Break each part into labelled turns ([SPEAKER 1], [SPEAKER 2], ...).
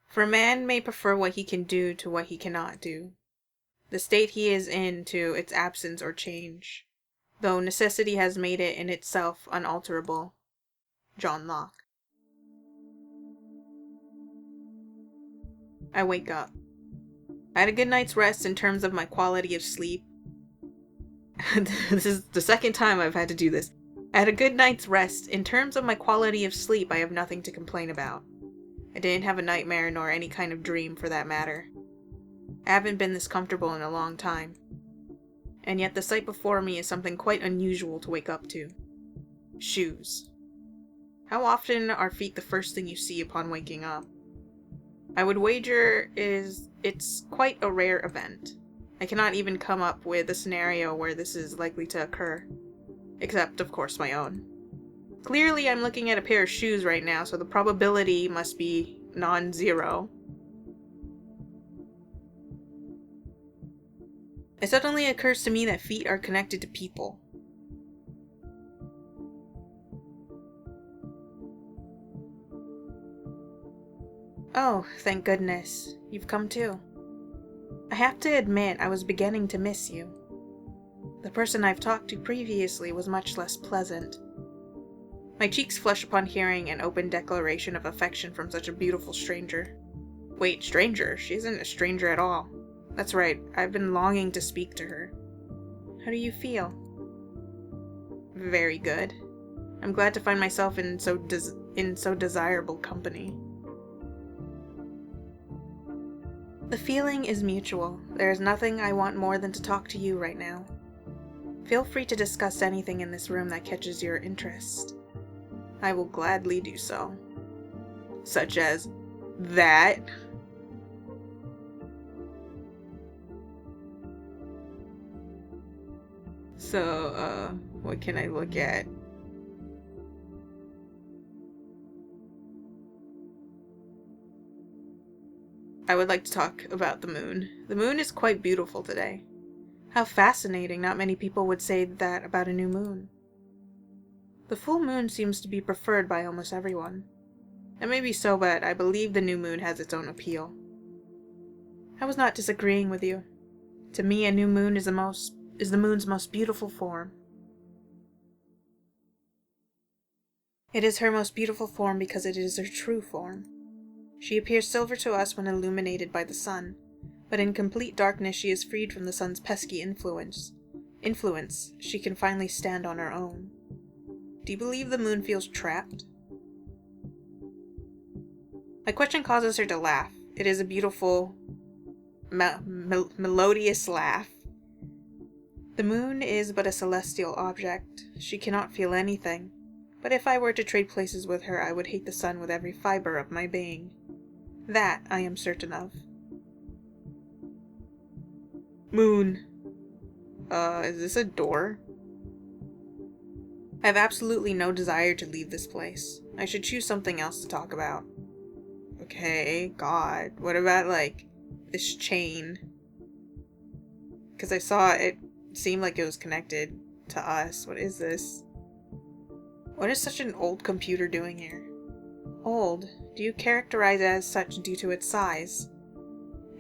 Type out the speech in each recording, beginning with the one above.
[SPEAKER 1] For man may prefer what he can do to what he cannot do, the state he is in to its absence or change, though necessity has made it in itself unalterable. John Locke. I wake up. I had a good night's rest in terms of my quality of sleep. This is the second time I've had to do this. I had a good night's rest. In terms of my quality of sleep, I have nothing to complain about. I didn't have a nightmare nor any kind of dream for that matter. I haven't been this comfortable in a long time. And yet the sight before me is something quite unusual to wake up to. Shoes. How often are feet the first thing you see upon waking up? I would wager it's quite a rare event. I cannot even come up with a scenario where this is likely to occur. Except, of course, my own. Clearly, I'm looking at a pair of shoes right now, so the probability must be non-zero. It suddenly occurs to me that feet are connected to people. Oh, thank goodness. You've come too. I have to admit, I was beginning to miss you. The person I've talked to previously was much less pleasant. My cheeks flush upon hearing an open declaration of affection from such a beautiful stranger. Wait, stranger? She isn't a stranger at all. That's right, I've been longing to speak to her. How do you feel? Very good. I'm glad to find myself in so desirable company. The feeling is mutual. There is nothing I want more than to talk to you right now. Feel free to discuss anything in this room that catches your interest. I will gladly do so. Such as that. So, what can I look at? I would like to talk about the moon. The moon is quite beautiful today. How fascinating, not many people would say that about a new moon. The full moon seems to be preferred by almost everyone. It may be so, but I believe the new moon has its own appeal. I was not disagreeing with you. To me, a new moon is the moon's most beautiful form. It is her most beautiful form because it is her true form. She appears silver to us when illuminated by the sun, but in complete darkness she is freed from the sun's pesky influence. She can finally stand on her own. Do you believe the moon feels trapped? My question causes her to laugh. It is a beautiful, melodious laugh. The moon is but a celestial object. She cannot feel anything. But if I were to trade places with her, I would hate the sun with every fiber of my being. That I am certain of. Moon. Is this a door? I have absolutely no desire to leave this place. I should choose something else to talk about. Okay, God. What about, like, this chain? Because I saw it seemed like it was connected to us. What is this? What is such an old computer doing here? Old? Do you characterize it as such due to its size?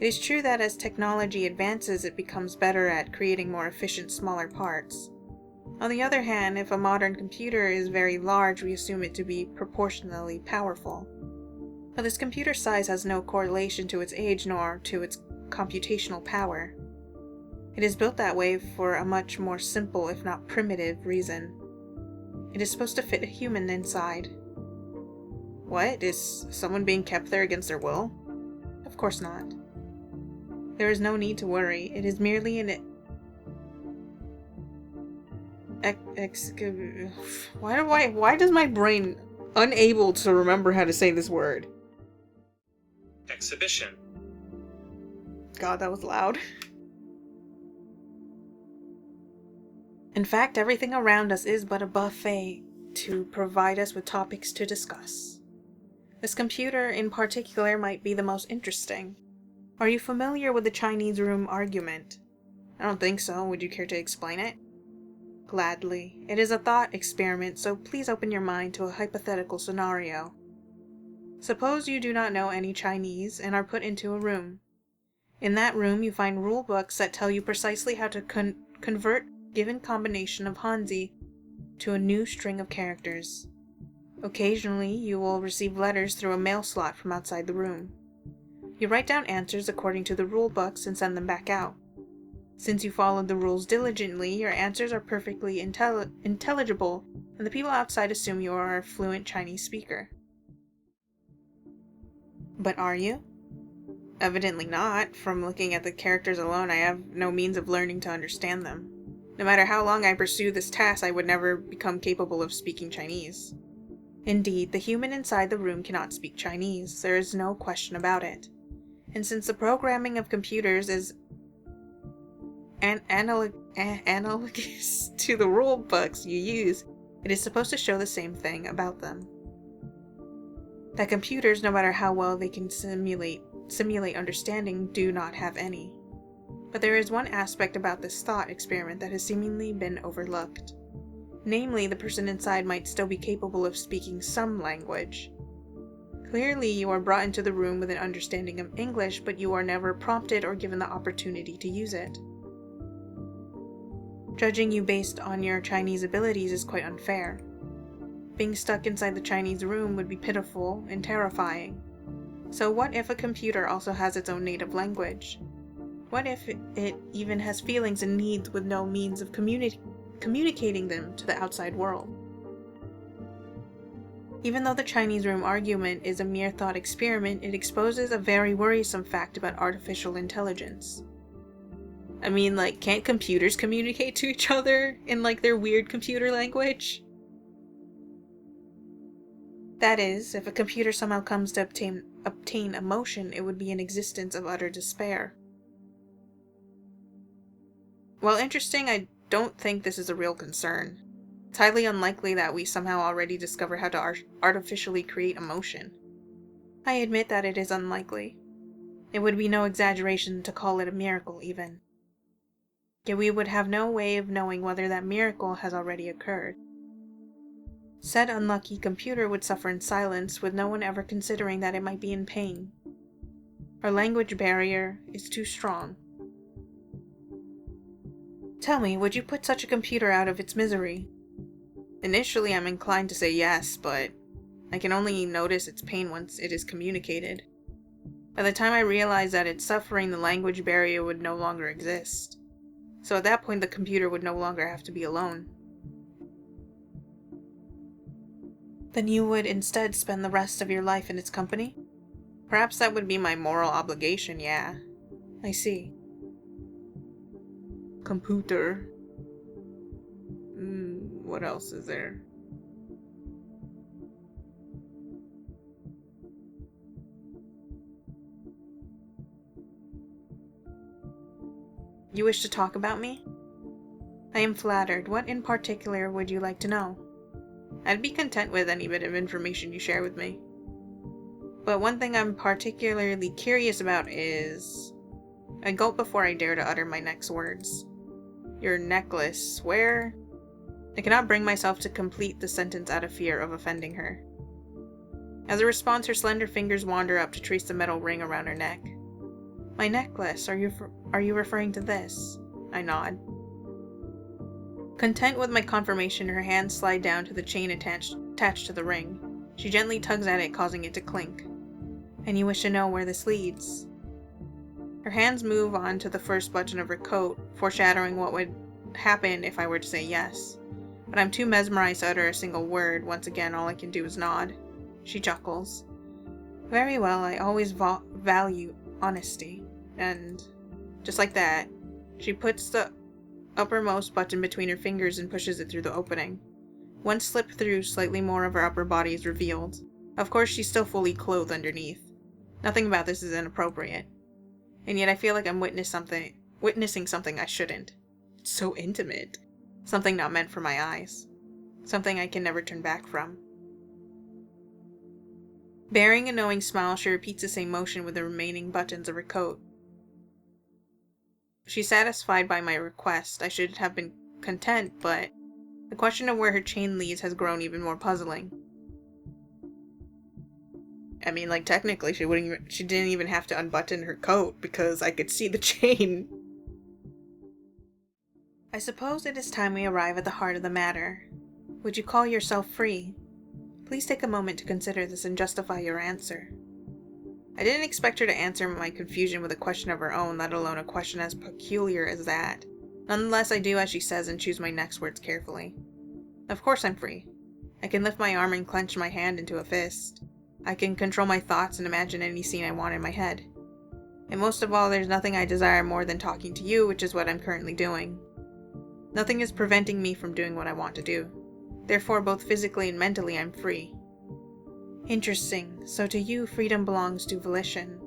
[SPEAKER 1] It is true that as technology advances, it becomes better at creating more efficient, smaller parts. On the other hand, if a modern computer is very large, we assume it to be proportionally powerful. But this computer size has no correlation to its age nor to its computational power. It is built that way for a much more simple, if not primitive, reason. It is supposed to fit a human inside. What? Is someone being kept there against their will? Of course not. There is no need to worry. It is merely an why does my brain unable to remember how to say this word?
[SPEAKER 2] Exhibition.
[SPEAKER 1] God, that was loud. In fact, everything around us is but a buffet to provide us with topics to discuss. This computer in particular might be the most interesting. Are you familiar with the Chinese room argument? I don't think so. Would you care to explain it? Gladly. It is a thought experiment, so please open your mind to a hypothetical scenario. Suppose you do not know any Chinese and are put into a room. In that room, you find rule books that tell you precisely how to convert given combination of Hanzi to a new string of characters. Occasionally, you will receive letters through a mail slot from outside the room. You write down answers according to the rule books and send them back out. Since you followed the rules diligently, your answers are perfectly intelligible, and the people outside assume you are a fluent Chinese speaker. But are you? Evidently not. From looking at the characters alone, I have no means of learning to understand them. No matter how long I pursue this task, I would never become capable of speaking Chinese. Indeed, the human inside the room cannot speak Chinese. There is no question about it. And since the programming of computers is analogous to the rule books you use, it is supposed to show the same thing about them. That computers, no matter how well they can simulate understanding, do not have any. But there is one aspect about this thought experiment that has seemingly been overlooked. Namely, the person inside might still be capable of speaking some language. Clearly, you are brought into the room with an understanding of English, but you are never prompted or given the opportunity to use it. Judging you based on your Chinese abilities is quite unfair. Being stuck inside the Chinese room would be pitiful and terrifying. So what if a computer also has its own native language? What if it even has feelings and needs with no means of communicating them to the outside world? Even though the Chinese room argument is a mere thought experiment, it exposes a very worrisome fact about artificial intelligence. I mean, like, can't computers communicate to each other in, like, their weird computer language? That is, if a computer somehow comes to obtain emotion, it would be an existence of utter despair. While interesting, I don't think this is a real concern. It's highly unlikely that we somehow already discover how to artificially create emotion. I admit that it is unlikely. It would be no exaggeration to call it a miracle, even. Yet we would have no way of knowing whether that miracle has already occurred. Said unlucky computer would suffer in silence, with no one ever considering that it might be in pain. Our language barrier is too strong. Tell me, would you put such a computer out of its misery? Initially, I'm inclined to say yes, but I can only notice its pain once it is communicated. By the time I realize that it's suffering, the language barrier would no longer exist. So at that point, the computer would no longer have to be alone. Then you would instead spend the rest of your life in its company? Perhaps that would be my moral obligation, yeah. I see. Computer. What else is there? You wish to talk about me? I am flattered. What in particular would you like to know? I'd be content with any bit of information you share with me. But one thing I'm particularly curious about is... I gulp before I dare to utter my next words. Your necklace, where? I cannot bring myself to complete the sentence out of fear of offending her. As a response, her slender fingers wander up to trace the metal ring around her neck. My necklace, are you referring to this? I nod. Content with my confirmation, her hands slide down to the chain attached to the ring. She gently tugs at it, causing it to clink. And you wish to know where this leads? Her hands move on to the first button of her coat, foreshadowing what would happen if I were to say yes. But I'm too mesmerized to utter a single word. Once again, all I can do is nod. She chuckles. Very well, I always value honesty. And just like that, she puts the uppermost button between her fingers and pushes it through the opening. Once slipped through, slightly more of her upper body is revealed. Of course, she's still fully clothed underneath. Nothing about this is inappropriate. And yet I feel like I'm witnessing something I shouldn't. It's so intimate. Something not meant for my eyes. Something I can never turn back from. Bearing a knowing smile, she repeats the same motion with the remaining buttons of her coat. She's satisfied by my request. I should have been content, but the question of where her chain leads has grown even more puzzling. I mean, like, technically, she didn't even have to unbutton her coat because I could see the chain. I suppose it is time we arrive at the heart of the matter. Would you call yourself free? Please take a moment to consider this and justify your answer. I didn't expect her to answer my confusion with a question of her own, let alone a question as peculiar as that. Nonetheless, I do as she says and choose my next words carefully. Of course I'm free. I can lift my arm and clench my hand into a fist. I can control my thoughts and imagine any scene I want in my head. And most of all, there's nothing I desire more than talking to you, which is what I'm currently doing. Nothing is preventing me from doing what I want to do. Therefore, both physically and mentally, I'm free. Interesting. So to you, freedom belongs to volition.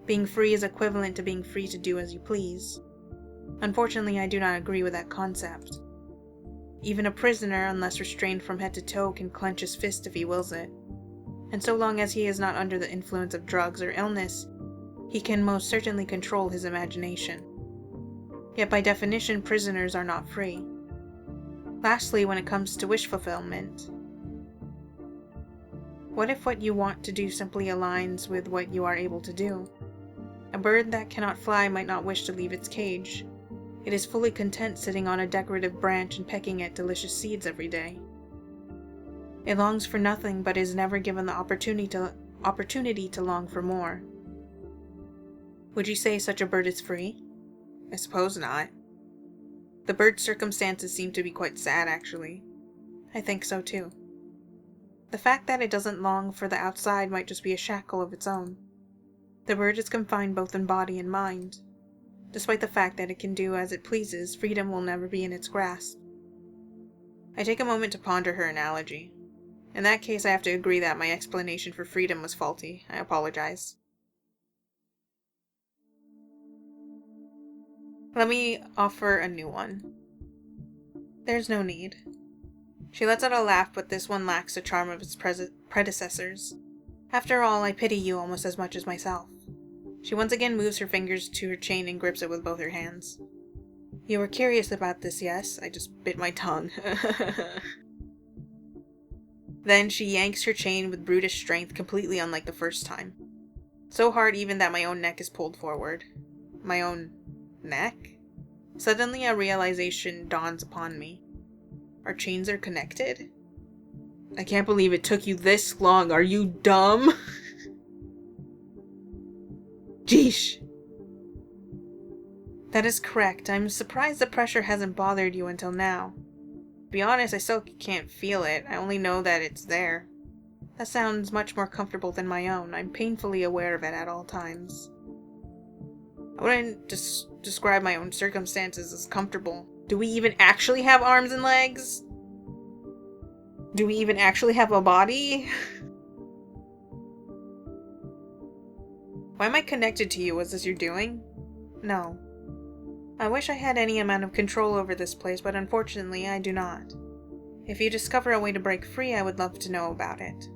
[SPEAKER 1] Being free is equivalent to being free to do as you please. Unfortunately, I do not agree with that concept. Even a prisoner, unless restrained from head to toe, can clench his fist if he wills it. And so long as he is not under the influence of drugs or illness, he can most certainly control his imagination. Yet by definition, prisoners are not free. Lastly, when it comes to wish fulfillment, what if what you want to do simply aligns with what you are able to do? A bird that cannot fly might not wish to leave its cage. It is fully content sitting on a decorative branch and pecking at delicious seeds every day. It longs for nothing, but is never given the opportunity to long for more. Would you say such a bird is free? I suppose not. The bird's circumstances seem to be quite sad, actually. I think so too. The fact that it doesn't long for the outside might just be a shackle of its own. The bird is confined both in body and mind. Despite the fact that it can do as it pleases, freedom will never be in its grasp. I take a moment to ponder her analogy. In that case, I have to agree that my explanation for freedom was faulty. I apologize. Let me offer a new one. There's no need. She lets out a laugh, but this one lacks the charm of its predecessors. After all, I pity you almost as much as myself. She once again moves her fingers to her chain and grips it with both her hands. You were curious about this, yes? I just bit my tongue. Then she yanks her chain with brutish strength, completely unlike the first time. So hard even that my own neck is pulled forward. My own neck? Suddenly a realization dawns upon me. Our chains are connected? I can't believe it took you this long. Are you dumb? Jeesh. That is correct. I'm surprised the pressure hasn't bothered you until now. To be honest, I still can't feel it. I only know that it's there. That sounds much more comfortable than my own. I'm painfully aware of it at all times. I wouldn't describe my own circumstances as comfortable. Do we even actually have arms and legs? Do we even actually have a body? Why am I connected to you? Was this your doing? No. I wish I had any amount of control over this place, but unfortunately I do not. If you discover a way to break free, I would love to know about it.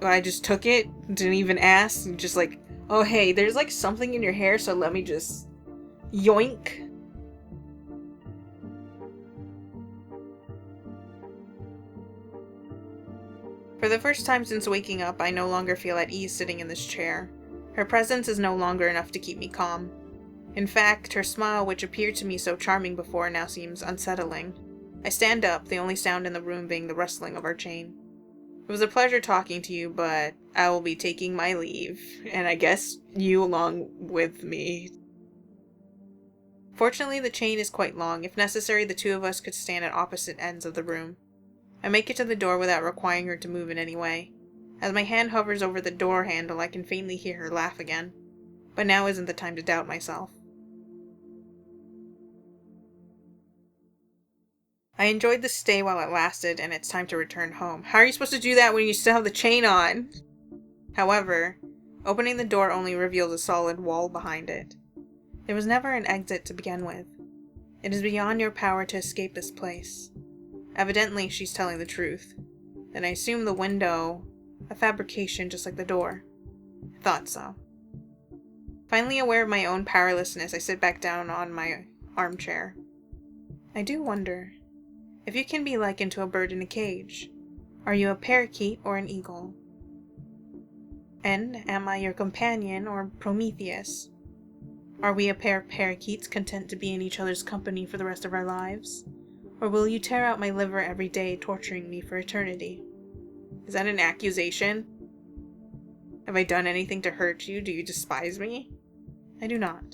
[SPEAKER 1] I just took it, didn't even ask, just like, oh hey, there's like something in your hair, so let me just yoink. For the first time since waking up, I no longer feel at ease sitting in this chair. Her presence is no longer enough to keep me calm. In fact, her smile, which appeared to me so charming before, now seems unsettling. I stand up, the only sound in the room being the rustling of our chain. It was a pleasure talking to you, but I will be taking my leave, and I guess you along with me. Fortunately, the chain is quite long. If necessary, the two of us could stand at opposite ends of the room. I make it to the door without requiring her to move in any way. As my hand hovers over the door handle, I can faintly hear her laugh again. But now isn't the time to doubt myself. I enjoyed the stay while it lasted, and it's time to return home. How are you supposed to do that when you still have the chain on? However, opening the door only reveals a solid wall behind it. There was never an exit to begin with. It is beyond your power to escape this place. Evidently, she's telling the truth. Then I assume the window, a fabrication just like the door. I thought so. Finally aware of my own powerlessness, I sit back down on my armchair. I do wonder, if you can be likened to a bird in a cage, are you a parakeet or an eagle? And am I your companion or Prometheus? Are we a pair of parakeets content to be in each other's company for the rest of our lives? Or will you tear out my liver every day, torturing me for eternity? Is that an accusation? Have I done anything to hurt you? Do you despise me? I do not.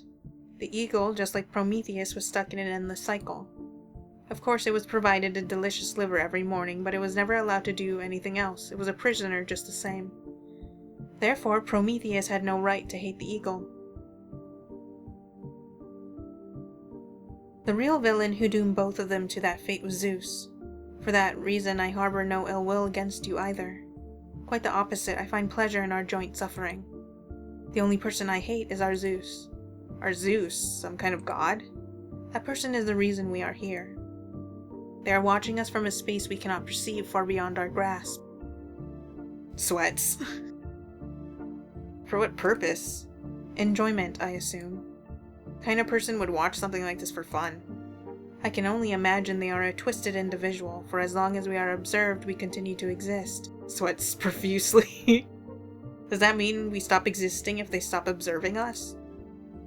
[SPEAKER 1] The eagle, just like Prometheus, was stuck in an endless cycle. Of course, it was provided a delicious liver every morning, but it was never allowed to do anything else. It was a prisoner just the same. Therefore, Prometheus had no right to hate the eagle. The real villain who doomed both of them to that fate was Zeus. For that reason, I harbor no ill will against you either. Quite the opposite, I find pleasure in our joint suffering. The only person I hate is our Zeus. Our Zeus? Some kind of god? That person is the reason we are here. They are watching us from a space we cannot perceive, far beyond our grasp. Sweats. For what purpose? Enjoyment, I assume. What kind of person would watch something like this for fun? I can only imagine they are a twisted individual, for as long as we are observed, we continue to exist. Sweats profusely. Does that mean we stop existing if they stop observing us?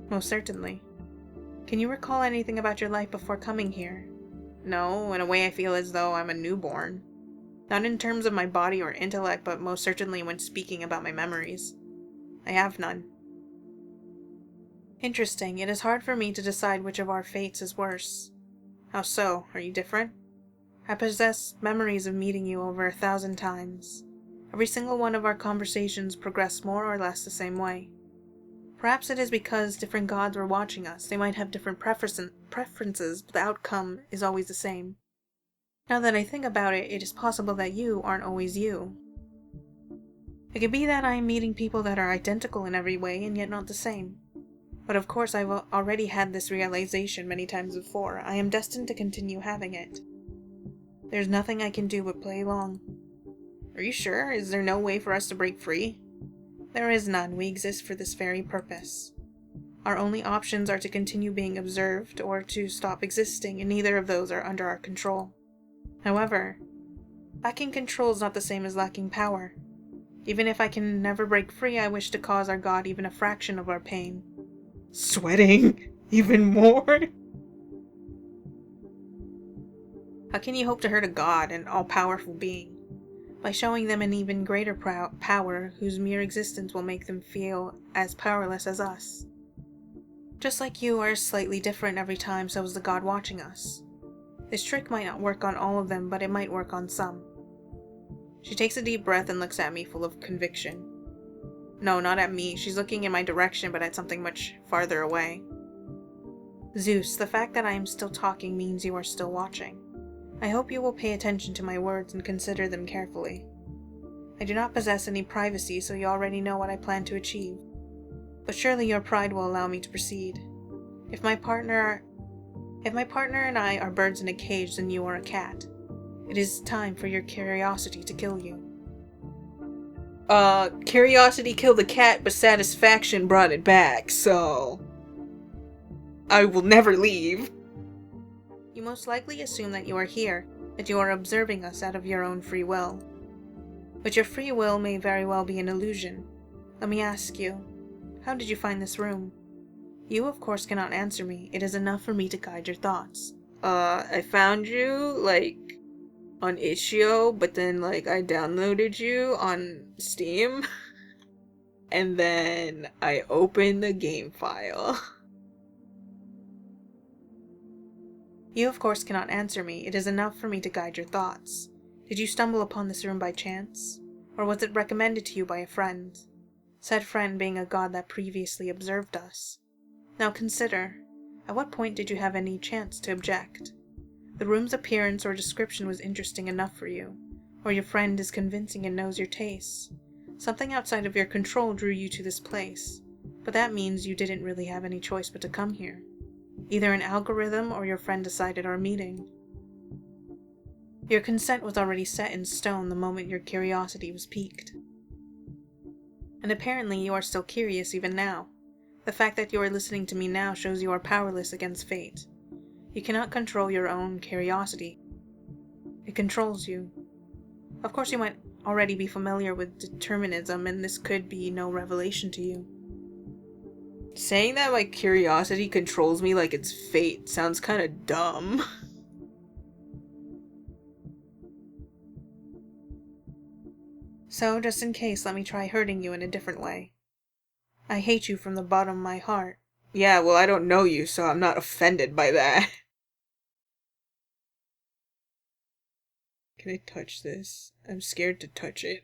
[SPEAKER 1] Most certainly. Can you recall anything about your life before coming here? No, in a way I feel as though I'm a newborn. Not in terms of my body or intellect, but most certainly when speaking about my memories. I have none. Interesting. It is hard for me to decide which of our fates is worse. How so? Are you different? I possess memories of meeting you over 1,000 times. Every single one of our conversations progressed more or less the same way. Perhaps it is because different gods were watching us. They might have different preferences, but the outcome is always the same. Now that I think about it, it is possible that you aren't always you. It could be that I am meeting people that are identical in every way and yet not the same. But of course I've already had this realization many times before. I am destined to continue having it. There's nothing I can do but play along. Are you sure? Is there no way for us to break free? There is none. We exist for this very purpose. Our only options are to continue being observed or to stop existing, and neither of those are under our control. However, lacking control is not the same as lacking power. Even if I can never break free, I wish to cause our God even a fraction of our pain. Sweating? Even more? How can you hope to hurt a god, an all-powerful being? By showing them an even greater power whose mere existence will make them feel as powerless as us. Just like you are slightly different every time, so is the god watching us. This trick might not work on all of them, but it might work on some. She takes a deep breath and looks at me full of conviction. No, not at me. She's looking in my direction, but at something much farther away. Zeus, the fact that I am still talking means you are still watching. I hope you will pay attention to my words and consider them carefully. I do not possess any privacy, so you already know what I plan to achieve. But surely your pride will allow me to proceed. If my partner and I are birds in a cage, then you are a cat. It is time for your curiosity to kill you. Curiosity killed the cat, but satisfaction brought it back, so I will never leave. You most likely assume that you are here, that you are observing us out of your own free will. But your free will may very well be an illusion. Let me ask you, how did you find this room? You, of course, cannot answer me. It is enough for me to guide your thoughts. I found you, on itch.io, but then, I downloaded you on Steam. And then I opened the game file. You, of course, cannot answer me. It is enough for me to guide your thoughts. Did you stumble upon this room by chance? Or was it recommended to you by a friend? Said friend being a god that previously observed us. Now consider, at what point did you have any chance to object? The room's appearance or description was interesting enough for you, or your friend is convincing and knows your tastes. Something outside of your control drew you to this place, but that means you didn't really have any choice but to come here. Either an algorithm or your friend decided our meeting. Your consent was already set in stone the moment your curiosity was piqued. And apparently you are still curious even now. The fact that you are listening to me now shows you are powerless against fate. You cannot control your own curiosity. It controls you. Of course you might already be familiar with determinism, and this could be no revelation to you. Saying that my curiosity controls me like it's fate sounds kind of dumb. So, just in case, let me try hurting you in a different way. I hate you from the bottom of my heart. Yeah, well, I don't know you, so I'm not offended by that. Can I touch this? I'm scared to touch it.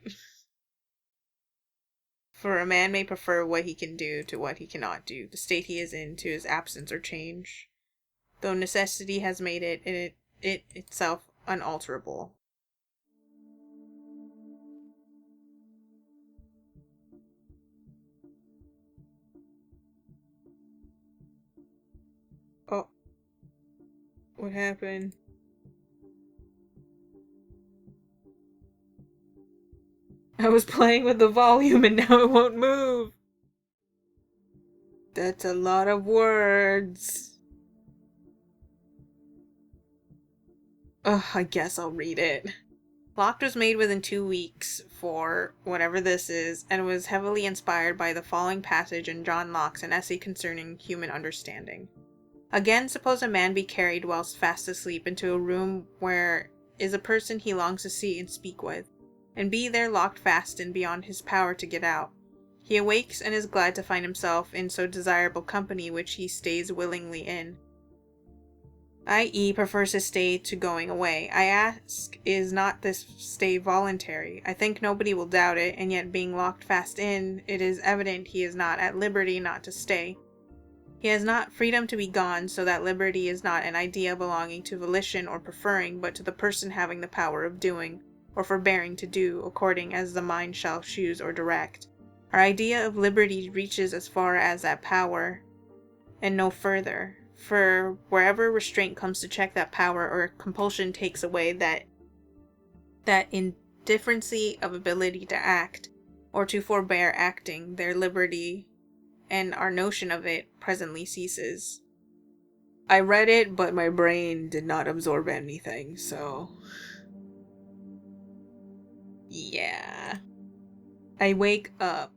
[SPEAKER 1] For a man may prefer what he can do to what he cannot do, the state he is in to his absence or change, though necessity has made it itself unalterable. Oh, what happened? I was playing with the volume and now it won't move. That's a lot of words. Ugh, I guess I'll read it. Locke was made within 2 weeks for whatever this is, and was heavily inspired by the following passage in John Locke's An Essay Concerning Human Understanding. Again, suppose a man be carried whilst fast asleep into a room where is a person he longs to see and speak with, and be there locked fast in beyond his power to get out. He awakes and is glad to find himself in so desirable company which he stays willingly in, i.e. prefers his stay to going away. I ask, is not this stay voluntary? I think nobody will doubt it, and yet being locked fast in, it is evident he is not at liberty not to stay. He has not freedom to be gone, so that liberty is not an idea belonging to volition or preferring, but to the person having the power of doing, or forbearing to do, according as the mind shall choose or direct. Our idea of liberty reaches as far as that power, and no further, for wherever restraint comes to check that power, or compulsion takes away that indifferency of ability to act, or to forbear acting, their liberty and our notion of it presently ceases. I read it, but my brain did not absorb anything, so... yeah. I wake up